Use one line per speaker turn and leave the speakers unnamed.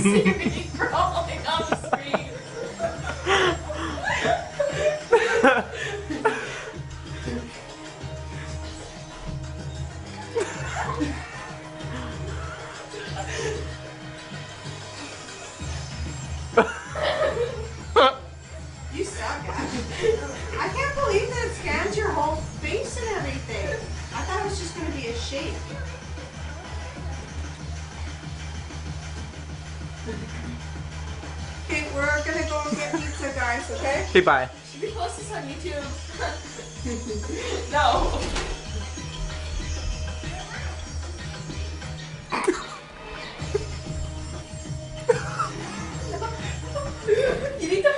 see me crawling on the screen.
You suck, Ash. I can't believe that it scans your whole face and everything. I thought it was just going to be a shape. Okay, we're going to go and get pizza, guys, okay?
Okay, bye.
Should we post this on YouTube? No. You need to